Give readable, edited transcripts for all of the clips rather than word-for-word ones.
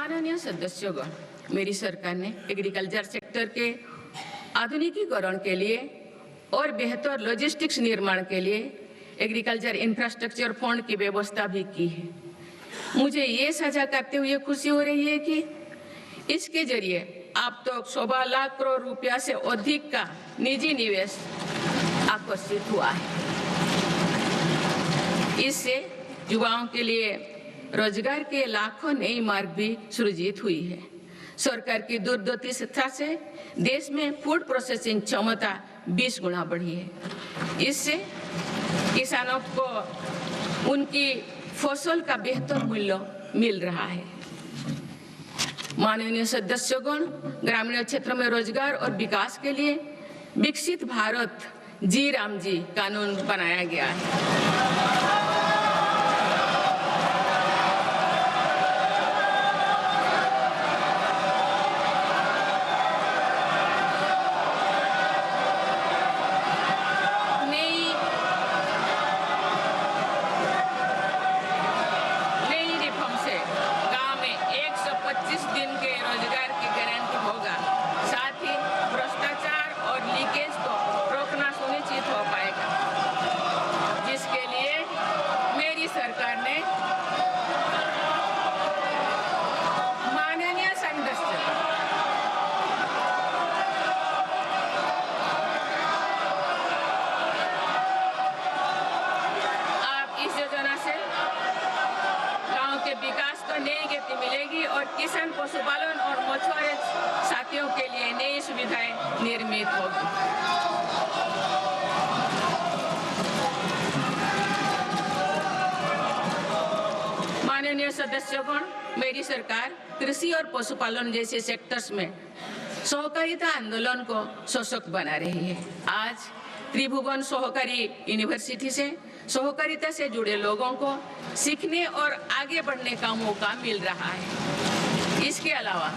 माननीय सदस्यगण, मेरी सरकार ने एग्रीकल्चर सेक्टर के आधुनिकीकरण के लिए और बेहतर लॉजिस्टिक्स निर्माण के लिए एग्रीकल्चर इंफ्रास्ट्रक्चर फंड की व्यवस्था भी की है। मुझे ये साझा करते हुए खुशी हो रही है कि इसके जरिए अब तक 1.25 लाख करोड़ रुपया से अधिक का निजी निवेश आकर्षित हुआ है। इससे युवाओं के लिए रोजगार के लाखों नए मार्ग भी सृजित हुई है। सरकार की दूरदर्शिता से देश में फूड प्रोसेसिंग क्षमता 20 गुना बढ़ी है। इससे किसानों को उनकी फसल का बेहतर मूल्य मिल रहा है। माननीय सदस्यगण, ग्रामीण क्षेत्र में रोजगार और विकास के लिए विकसित भारत जी राम जी कानून बनाया गया है। किसान, पशुपालन और मछुआरे साथियों के लिए नई सुविधाएं निर्मित होगी। माननीय सदस्यगण, मेरी सरकार कृषि और पशुपालन जैसे सेक्टर्स में सहकारिता आंदोलन को सशक्त बना रही है। आज त्रिभुवन सहकारी यूनिवर्सिटी से सहकारिता से जुड़े लोगों को सीखने और आगे बढ़ने का मौका मिल रहा है। इसके अलावा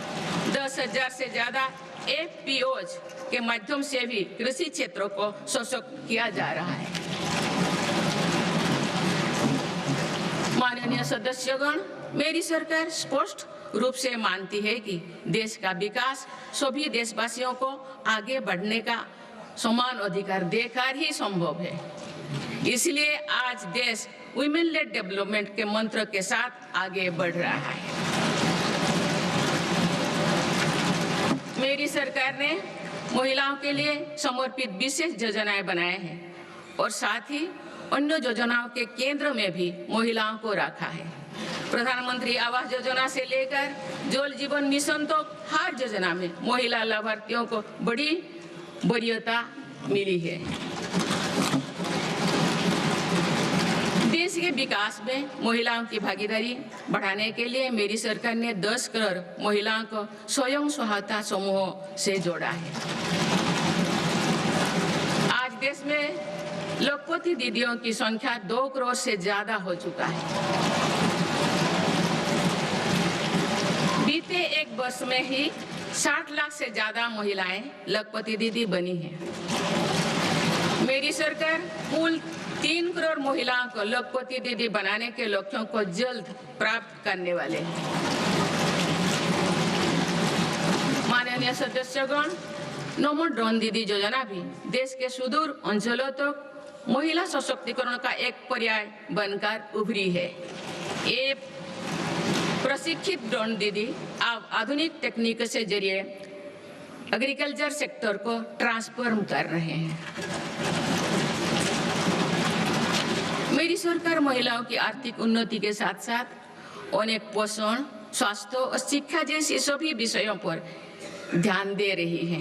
10,000 से ज्यादा FPOs के माध्यम से भी कृषि क्षेत्रों को सशक्त किया जा रहा है। माननीय सदस्यगण, मेरी सरकार स्पष्ट रूप से मानती है कि देश का विकास सभी देशवासियों को आगे बढ़ने का समान अधिकार देकर ही संभव है। इसलिए आज देश वुमेन लेड डेवलपमेंट के मंत्र के साथ आगे बढ़ रहा है। मेरी सरकार ने महिलाओं के लिए समर्पित विशेष योजनाएं बनाए हैं और साथ ही अन्य योजनाओं के केंद्र में भी महिलाओं को रखा है। प्रधानमंत्री आवास योजना से लेकर जल जीवन मिशन तक हर योजना में महिला लाभार्थियों को बड़ी वरीयता मिली है। देश के विकास में महिलाओं की भागीदारी बढ़ाने के लिए मेरी सरकार ने 10 करोड़ महिलाओं को स्वयं सहायता समूहों से जोड़ा है। आज देश में लखपति दीदियों की संख्या 2 करोड़ से ज्यादा हो चुका है। बीते एक वर्ष में ही 60 लाख से ज्यादा महिलाएं लखपति दीदी बनी हैं। मेरी सरकार कुल 3 करोड़ महिलाओं को लखपति दीदी बनाने के लक्ष्यों को जल्द प्राप्त करने वाले हैं। माननीय सदस्यगण, नमो ड्रोन दीदी योजना भी देश के सुदूर अंचलों तक महिला सशक्तिकरण का एक पर्याय बनकर उभरी है। ये प्रशिक्षित ड्रोन दीदी अब आधुनिक तकनीक से जरिए एग्रीकल्चर सेक्टर को ट्रांसफॉर्म कर रहे हैं। मेरी सरकार महिलाओं की आर्थिक उन्नति के साथ साथ अनेक पोषण, स्वास्थ्य और शिक्षा जैसी सभी विषयों पर ध्यान दे रही है।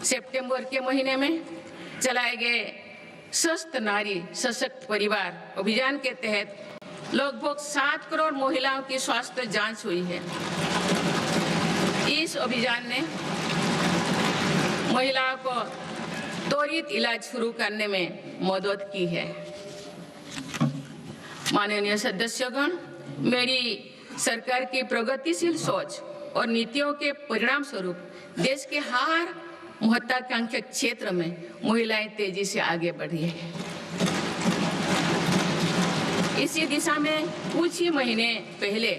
सितंबर के महीने में चलाए गए स्वस्थ नारी सशक्त परिवार अभियान के तहत लगभग 7 करोड़ महिलाओं की स्वास्थ्य जांच हुई है। इस अभियान ने महिलाओं को त्वरित इलाज शुरू करने में मदद की है। माननीय सदस्यगण, मेरी सरकार की प्रगतिशील सोच और नीतियों के परिणाम स्वरूप देश के हर महत्वाकांक्षी क्षेत्र में महिलाएं तेजी से आगे बढ़ी है। इसी दिशा में कुछ ही महीने पहले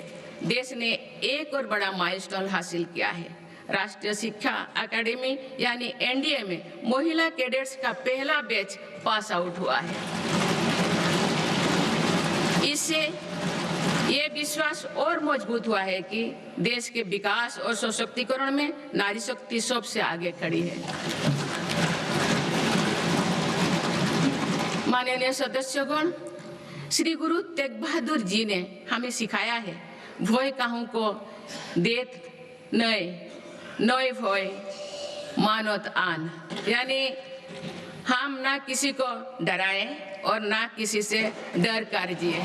देश ने एक और बड़ा माइलस्टोन हासिल किया है। राष्ट्रीय शिक्षा अकादमी यानी एनडीए में महिला कैडेट्स का पहला बैच पास आउट हुआ है। इससे ये विश्वास और मजबूत हुआ है कि देश के विकास और सशक्तिकरण में नारी शक्ति सबसे आगे खड़ी है। माननीय सदस्यगण, श्री गुरु तेग बहादुर जी ने हमें सिखाया है, भय काहू को देत नए भय मानत आन, यानी हम ना किसी को डराएं और ना किसी से डर कर जिए।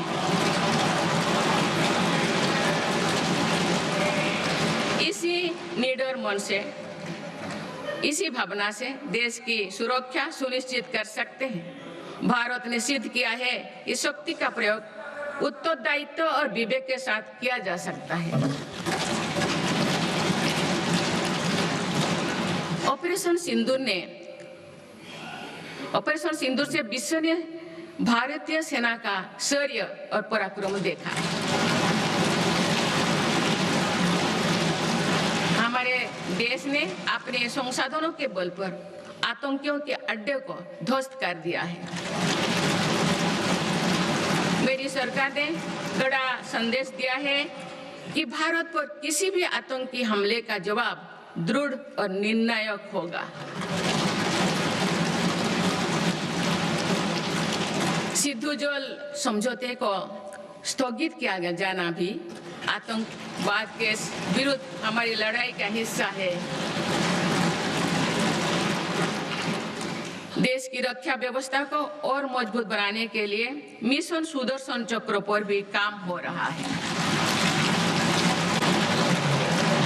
इसी निडर मन से, इसी भावना से देश की सुरक्षा सुनिश्चित कर सकते हैं। भारत ने सिद्ध किया है कि शक्ति का प्रयोग उत्तरदायित्व और विवेक के साथ किया जा सकता है। ऑपरेशन सिंदूर से विश्व ने भारतीय सेना का शौर्य और पराक्रम देखा। हमारे देश ने अपने संसाधनों के बल पर आतंकियों के अड्डे को ध्वस्त कर दिया है। मेरी सरकार ने कड़ा संदेश दिया है कि भारत पर किसी भी आतंकी हमले का जवाब दृढ़ और निर्णायक होगा। सिद्धू जोल समझौते को स्थगित किया जाना भी आतंकवाद के विरुद्ध हमारी लड़ाई का हिस्सा है। देश की रक्षा व्यवस्था को और मजबूत बनाने के लिए मिशन सुदर्शन चक्र पर भी काम हो रहा है।